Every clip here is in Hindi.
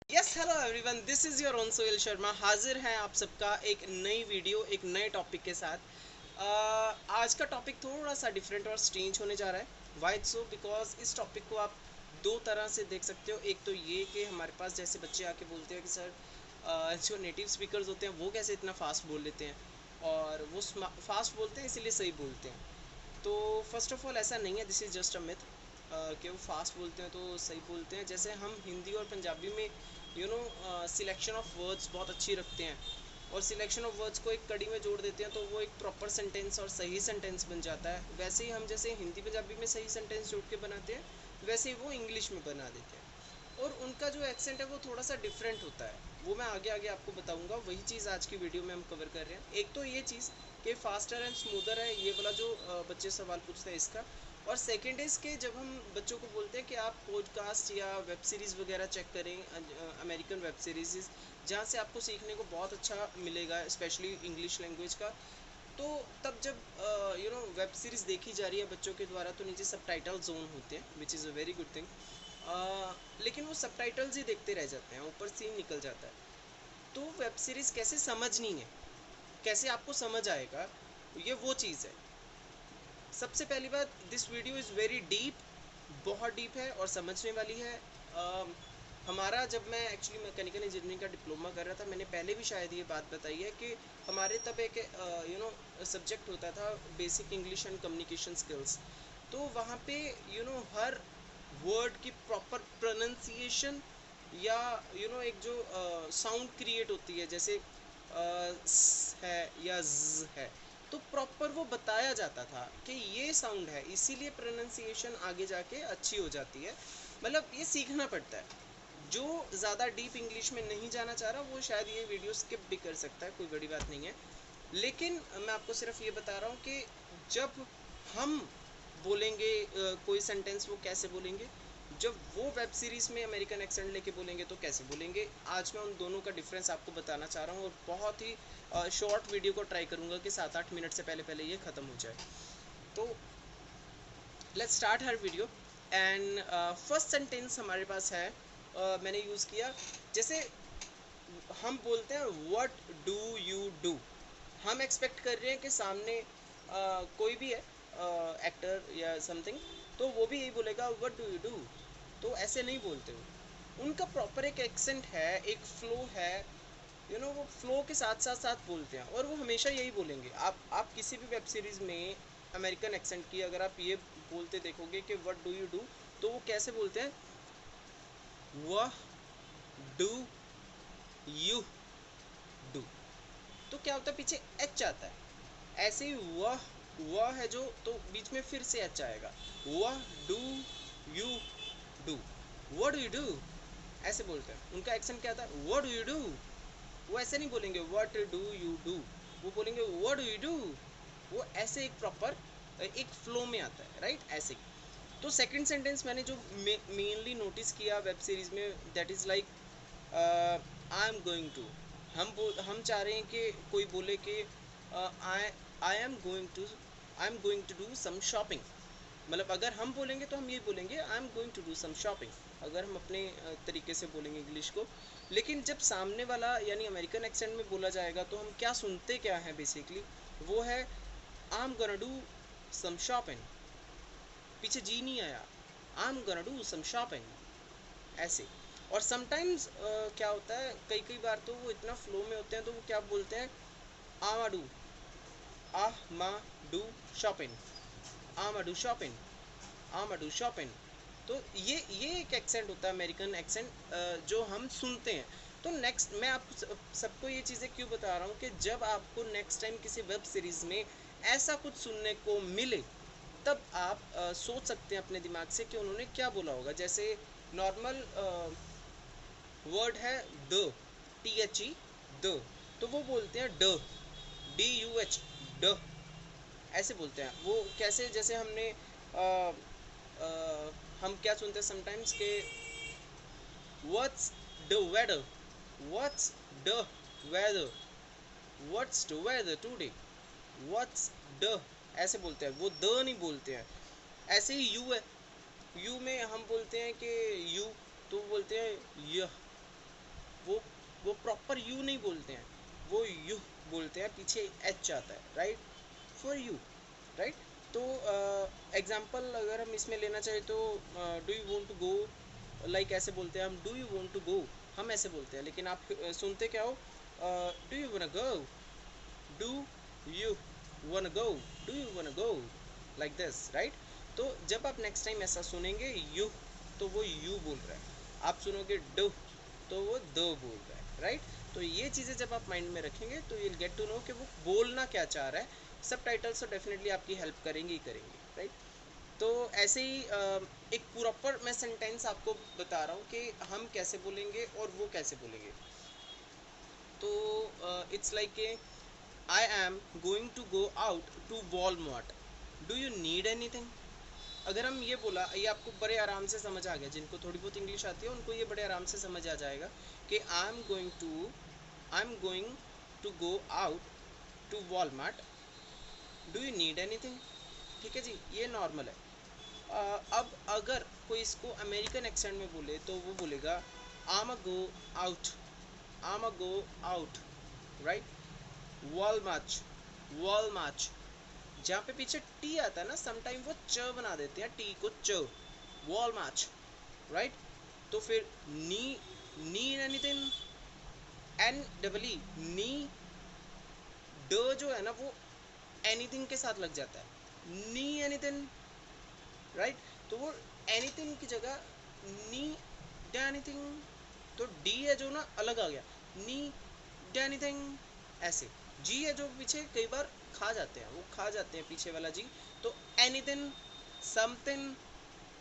Yes hello everyone, this is your own Sohail Sharma. हाजिर हैं आप सबका एक नई वीडियो एक नए टॉपिक के साथ। आज का टॉपिक थोड़ा सा डिफरेंट और स्ट्रेंज होने जा रहा है। वाई सो बिकॉज इस टॉपिक को आप दो तरह से देख सकते हो। एक तो ये कि हमारे पास जैसे बच्चे आके बोलते हैं कि सर जो नेटिव स्पीकर्स होते हैं वो कैसे इतना फास्ट बोल लेते हैं, और वो फास्ट बोलते हैं इसीलिए सही बोलते हैं। तो फर्स्ट ऑफ ऑल ऐसा नहीं है, this is just a myth कि वो फास्ट बोलते हैं तो सही बोलते हैं। जैसे हम हिंदी और पंजाबी में सिलेक्शन ऑफ वर्ड्स बहुत अच्छी रखते हैं, और सिलेक्शन ऑफ वर्ड्स को एक कड़ी में जोड़ देते हैं तो वो एक प्रॉपर सेंटेंस और सही सेंटेंस बन जाता है। वैसे ही हम जैसे हिंदी पंजाबी में सही सेंटेंस जोड़ के बनाते हैं, वैसे ही वो इंग्लिश में बना देते हैं। और उनका जो एक्सेंट है वो थोड़ा सा डिफरेंट होता है, वो मैं आगे आगे आपको बताऊंगा। वही चीज़ आज की वीडियो में हम कवर कर रहे हैं। एक तो ये चीज़ कि फास्टर एंड स्मूदर है, ये वाला जो बच्चे सवाल पूछते हैं इसका। और सेकेंड इज़ के जब हम बच्चों को बोलते हैं कि आप पॉडकास्ट या वेब सीरीज़ वगैरह चेक करें, अमेरिकन वेब सीरीज़ जहाँ से आपको सीखने को बहुत अच्छा मिलेगा, स्पेशली इंग्लिश लैंग्वेज का। तो तब जब वेब सीरीज़ देखी जा रही है बच्चों के द्वारा, तो नीचे सबटाइटल जोन होते हैं, which is a very good thing. लेकिन वो सबटाइटल्स ही देखते रह जाते हैं, ऊपर सीन निकल जाता है। तो वेब सीरीज़ कैसे समझनी है, कैसे आपको समझ आएगा, ये वो चीज़ है। सबसे पहली बात, this video is very deep, बहुत डीप है और समझने वाली है। हमारा जब मैं एक्चुअली मैकेनिकल इंजीनियरिंग का डिप्लोमा कर रहा था, मैंने पहले भी शायद ये बात बताई है कि हमारे तब एक सब्जेक्ट होता था, basic English and communication skills. तो वहाँ पे हर वर्ड की प्रॉपर प्रोनाउंसिएशन, या एक जो साउंड क्रिएट होती है, जैसे स है या ज है, तो प्रॉपर वो बताया जाता था कि ये साउंड है, इसीलिए प्रोनाउंसिएशन आगे जाके अच्छी हो जाती है। मतलब ये सीखना पड़ता है। जो ज़्यादा डीप इंग्लिश में नहीं जाना चाह रहा वो शायद ये वीडियो स्किप भी कर सकता है, कोई बड़ी बात नहीं है। लेकिन मैं आपको सिर्फ ये बता रहा हूँ कि जब हम बोलेंगे कोई सेंटेंस, वो कैसे बोलेंगे, जब वो वेब सीरीज़ में अमेरिकन एक्सेंट लेके बोलेंगे तो कैसे बोलेंगे। आज मैं उन दोनों का डिफरेंस आपको बताना चाह रहा हूँ, और बहुत ही शॉर्ट वीडियो को ट्राई करूँगा कि 7-8 मिनट से पहले पहले ये ख़त्म हो जाए। तो let's start her video. And first sentence हमारे पास है, मैंने यूज़ किया, जैसे हम बोलते हैं व्हाट डू यू डू। हम एक्सपेक्ट कर रहे हैं कि सामने कोई भी है, एक्टर या समथिंग, तो वो भी यही बोलेगा व्हाट डू यू डू। तो ऐसे नहीं बोलते वो, उनका प्रॉपर एक एक्सेंट है, एक फ्लो है। वो फ्लो के साथ साथ साथ बोलते हैं, और वो हमेशा यही बोलेंगे। आप किसी भी वेब सीरीज़ में अमेरिकन एक्सेंट की अगर आप ये बोलते देखोगे कि व्हाट डू यू डू, तो वो कैसे बोलते हैं, वह डू यू डू। तो क्या होता है, पीछे एच आता है। ऐसे ही वह है जो, तो बीच में फिर से एच आएगा। वह do you do, what do you do, ऐसे बोलते हैं। उनका एक्सेंट क्या था, व्हाट डू यू डू। वो ऐसे नहीं बोलेंगे व्हाट डू यू डू, वो बोलेंगे व्हाट डू यू डू। वो ऐसे एक प्रॉपर एक फ्लो में आता है, राइट, ऐसे ही। तो सेकंड सेंटेंस मैंने जो मेनली नोटिस किया वेब सीरीज में, that is like I am going to. हम चाह रहे हैं कि कोई बोले कि I I am going to, I am going to do some shopping. मतलब अगर हम बोलेंगे तो हम ये बोलेंगे I am going to do some shopping, अगर हम अपने तरीके से बोलेंगे इंग्लिश को। लेकिन जब सामने वाला यानी अमेरिकन एक्सेंट में बोला जाएगा, तो हम क्या सुनते क्या हैं बेसिकली, वो है I am gonna do some shopping. पीछे जी नहीं आया, I am gonna do some shopping, ऐसे। और समटाइम्स क्या होता है, कई कई बार तो वो इतना फ्लो में होते हैं, तो वो क्या बोलते हैं, आमाडू, आह मा डू शॉपिंग, आमाडू शॉपिंग, आमाडू शॉपिंग। तो ये एक एक्सेंट होता है, अमेरिकन एक्सेंट, जो हम सुनते हैं। तो नेक्स्ट मैं आप सबको ये चीज़ें क्यों बता रहा हूँ कि जब आपको नेक्स्ट टाइम किसी वेब सीरीज़ में ऐसा कुछ सुनने को मिले, तब आप सोच सकते हैं अपने दिमाग से कि उन्होंने क्या बोला होगा। जैसे नॉर्मल वर्ड है the, T H E, the, तो वो बोलते हैं ड, डी यू एच, ड, ऐसे बोलते हैं। वो कैसे, जैसे हमने हम क्या सुनते हैं समटाइम्स के what's the weather, what's the weather, what's the weather today, what's the, ऐसे बोलते हैं, वो द नहीं बोलते हैं। ऐसे ही यू है, यू में हम बोलते हैं कि यू, तो बोलते हैं यह, वो वो प्रॉपर यू नहीं बोलते हैं, वो यू बोलते हैं, पीछे एच आता है, राइट, फॉर यू, राइट। तो एग्जांपल अगर हम इसमें लेना चाहें तो do you want to go, like ऐसे बोलते हैं हम, do you want to go, हम ऐसे बोलते हैं, लेकिन आप सुनते क्या हो, do you wanna go, do you wanna go, do you wanna go, like this, right. तो जब आप नेक्स्ट टाइम ऐसा सुनेंगे यू, तो वो यू बोल रहा है, आप सुनोगे डू तो वो दो बोल रहा है, राइट। तो ये चीज़ें जब आप माइंड में रखेंगे तो you will get to know कि वो बोलना क्या चाह रहा है। सब टाइटल्स तो डेफिनेटली आपकी हेल्प करेंगे ही करेंगे, राइट। तो ऐसे ही एक प्रॉपर मैं सेंटेंस आपको बता रहा हूँ कि हम कैसे बोलेंगे और वो कैसे बोलेंगे। तो it's like a, I am going to go out to Walmart, do you need anything. अगर हम ये बोला, ये आपको बड़े आराम से समझ आ गया, जिनको थोड़ी बहुत इंग्लिश आती है उनको ये बड़े आराम से समझ आ जाएगा कि I am going to go out to Walmart, do you need anything. ठीक है जी, ये नॉर्मल है। अब अगर कोई इसको अमेरिकन एक्सेंट में बोले तो वो बोलेगा आम गो आउट, आम गो आउट, राइट, वॉल मार्च, वॉल मार्च। जहाँ पे पीछे टी आता है ना, समटाइम वो च बना देते हैं, टी को च, वॉल मार्च, राइट। तो फिर नी, नी एनीथिंग, एन डबल ई, नी, ड जो है ना वो एनीथिंग के साथ लग जाता है, नी एनीथिंग, राइट। तो वो एनीथिंग की जगह नी एनीथिंग, तो डी है जो ना अलग आ गया, नी एनीथिंग, ऐसे। जी है जो पीछे कई बार खा जाते हैं, वो खा जाते हैं पीछे वाला जी, तो एनीथिंग, समथिंग,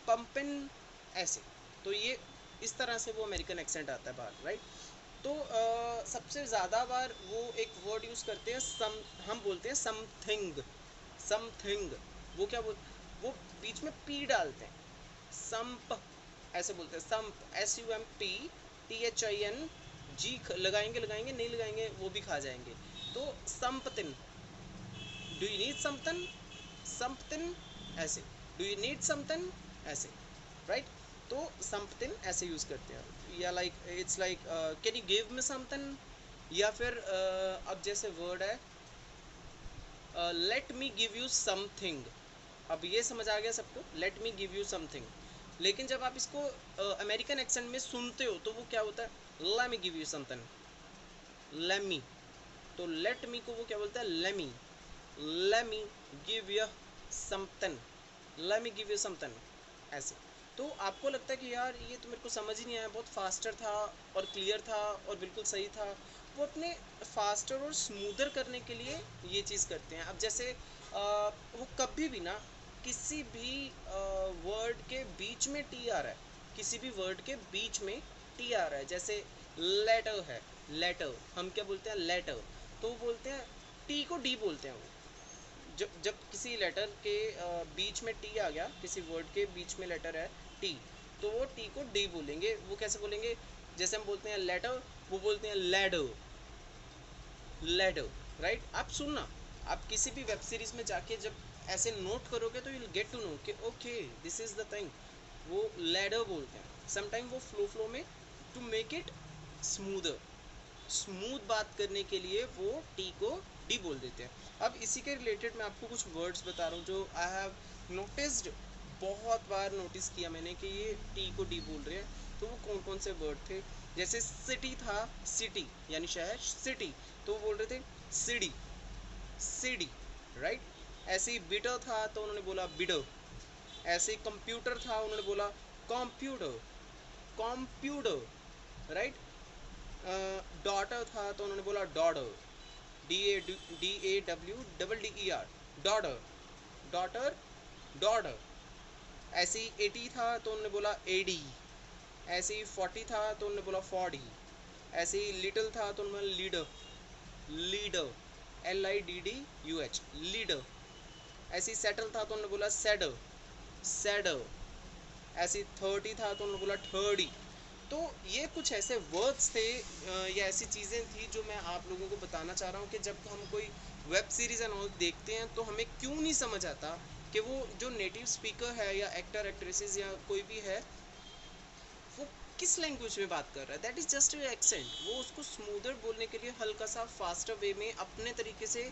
पंपिन, ऐसे। तो ये इस तरह से वो अमेरिकन एक्सेंट आता है बाहर, राइट। तो सबसे ज़्यादा बार वो एक वर्ड यूज़ करते हैं सम, हम बोलते हैं समथिंग, समथिंग। वो क्या बोल, वो बीच में पी डालते हैं, संप, ऐसे बोलते हैं sump, S U M P, T H I N, G लगाएंगे लगाएंगे, नहीं लगाएंगे वो भी खा जाएंगे। तो something, do you need something, something, ऐसे, डू यू नीड समथिंग, ऐसे, राइट। तो समथिंग ऐसे यूज करते हैं, या like it's like can you give me something, या फिर अब जैसे वर्ड है let me give you something. अब ये समझ आ गया सबको, let me give you something. लेकिन जब आप इसको अमेरिकन एक्सेंट में सुनते हो तो वो क्या होता है, let me give you something, let me. तो लेट मी को वो क्या बोलता है, lemme, let me give you something, let me give you something, ऐसे। तो आपको लगता है कि यार ये तो मेरे को समझ ही नहीं आया, बहुत फास्टर था और क्लियर था और बिल्कुल सही था। वो अपने फास्टर और स्मूदर करने के लिए ये चीज़ करते हैं। अब जैसे वो कभी भी ना किसी भी वर्ड के बीच में टी आ रहा है, किसी भी वर्ड के बीच में टी आ रहा है, जैसे लेटर है, लेटर हम क्या बोलते हैं, लेटर, तो वो बोलते हैं टी को डी बोलते हैं वो। जब जब किसी लेटर के बीच में टी आ गया, किसी वर्ड के बीच में लेटर है टी, तो वो टी को डी बोलेंगे। वो कैसे बोलेंगे, जैसे हम बोलते हैं लेटर, वो बोलते हैं लैडर, लैडर, राइट। आप सुनना, आप किसी भी वेब सीरीज में जाके जब ऐसे नोट करोगे तो you will get to know कि okay this is the thing, वो लैडर बोलते हैं। समटाइम वो फ्लो फ्लो में to make it smoother, smooth बात करने के लिए वो टी को डी बोल देते हैं। अब इसी के रिलेटेड मैं आपको कुछ वर्ड्स बता रहा हूँ जो आई हैव नोटिस्ड, बहुत बार नोटिस किया मैंने कि ये टी को डी बोल रहे हैं। तो वो कौन कौन से वर्ड थे, जैसे सिटी था, सिटी यानी शहर, सिटी, तो वो बोल रहे थे सिडी, सिडी, राइट। ऐसे ही बिटर था तो उन्होंने बोला बिडर, ऐसे ही कंप्यूटर था उन्होंने बोला कंप्यूटर, कंप्यूटर, राइट। डॉटर था तो उन्होंने बोला daughter, DAWDDER, daughter, daughter, daughter. ऐसे ही 80 था तो उन्होंने बोला एडी, ऐसे ही 40 था तो उन्होंने बोला 40, ऐसे ही लिटिल था तो उन्होंने लीडर, लीडर, LIDDUH, लीडर। ऐसे ही सेटल था तो उन्होंने बोला सेडर, सेडर। ऐसे 30 था तो उन्होंने बोला 30। तो ये कुछ ऐसे वर्ड्स थे या ऐसी चीज़ें थी जो मैं आप लोगों को बताना चाह रहा हूँ कि जब हम कोई वेब सीरीज़ एंड ऑल देखते हैं तो हमें क्यों नहीं समझ आता कि वो जो नेटिव स्पीकर है या एक्टर एक्ट्रेसेस या कोई भी है वो किस लैंग्वेज में बात कर रहा है, दैट इज़ जस्ट एक्सेंट। वो उसको स्मूदर बोलने के लिए हल्का सा फास्टर वे में अपने तरीके से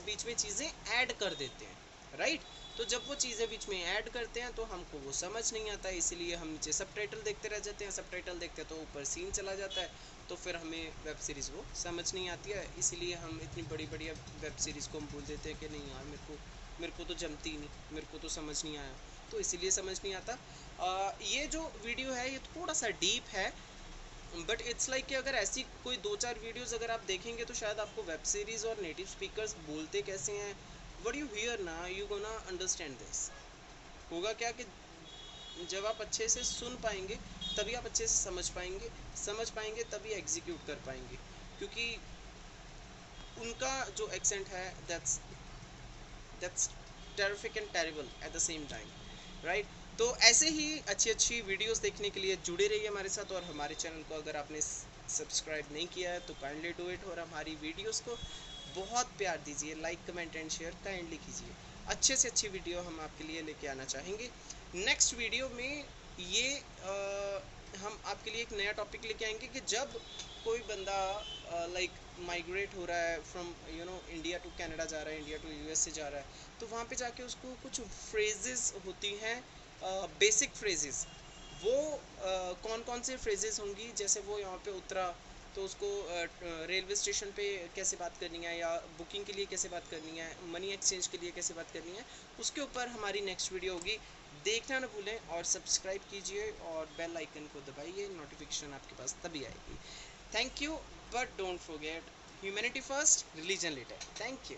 बीच में चीज़ें ऐड कर देते हैं, राइट। तो जब वो चीज़ें बीच में ऐड करते हैं तो हमको वो समझ नहीं आता है, इसीलिए हम नीचे सबटाइटल देखते रह जाते हैं। सबटाइटल देखते हैं तो ऊपर सीन चला जाता है, तो फिर हमें वेब सीरीज़ वो समझ नहीं आती है। इसीलिए हम इतनी बड़ी बड़ी वेब सीरीज़ को हम बोल देते हैं कि नहीं यार, मेरे को तो जमती ही नहीं, मेरे को तो समझ नहीं आया, तो इसीलिए समझ नहीं आता। ये जो वीडियो है ये थोड़ा सा डीप है, बट इट्स लाइक कि अगर ऐसी कोई 2-4 वीडियोस अगर आप देखेंगे तो शायद आपको वेब सीरीज़ और नेटिव स्पीकर्स बोलते कैसे हैं, व्हाट यू हियर ना, यू गोना अंडरस्टैंड दिस। होगा क्या कि जब आप अच्छे से सुन पाएंगे तभी आप अच्छे से समझ पाएंगे तभी एग्जीक्यूट कर पाएंगे, क्योंकि उनका जो एक्सेंट है that's terrific and terrible at the same time, right. तो ऐसे ही अच्छी अच्छी वीडियोस देखने के लिए जुड़े रहिए हमारे साथ, और हमारे चैनल को अगर आपने सब्सक्राइब नहीं किया है तो काइंडली डू इट, और हमारी वीडियोस को बहुत प्यार दीजिए, like comment and share kindly कीजिए। अच्छे से अच्छी वीडियो हम आपके लिए लेके आना चाहेंगे। नेक्स्ट वीडियो में ये हम आपके लिए एक नया टॉपिक लेके आएंगे कि जब कोई बंदा लाइक माइग्रेट हो रहा है फ्रॉम इंडिया टू कनाडा जा रहा है, इंडिया टू यूएस से जा रहा है, तो वहाँ पे जाके उसको कुछ फ्रेजेस होती हैं, बेसिक फ्रेजेस। वो कौन कौन से फ्रेजेस होंगी, जैसे वो यहाँ पे उतरा तो उसको रेलवे स्टेशन पे कैसे बात करनी है, या बुकिंग के लिए कैसे बात करनी है, मनी एक्सचेंज के लिए कैसे बात करनी है, उसके ऊपर हमारी नेक्स्ट वीडियो होगी। देखना ना भूलें और सब्सक्राइब कीजिए और बेल आइकन को दबाइए, नोटिफिकेशन आपके पास तभी आएगी। Thank you, but don't forget humanity first, religion later. Thank you.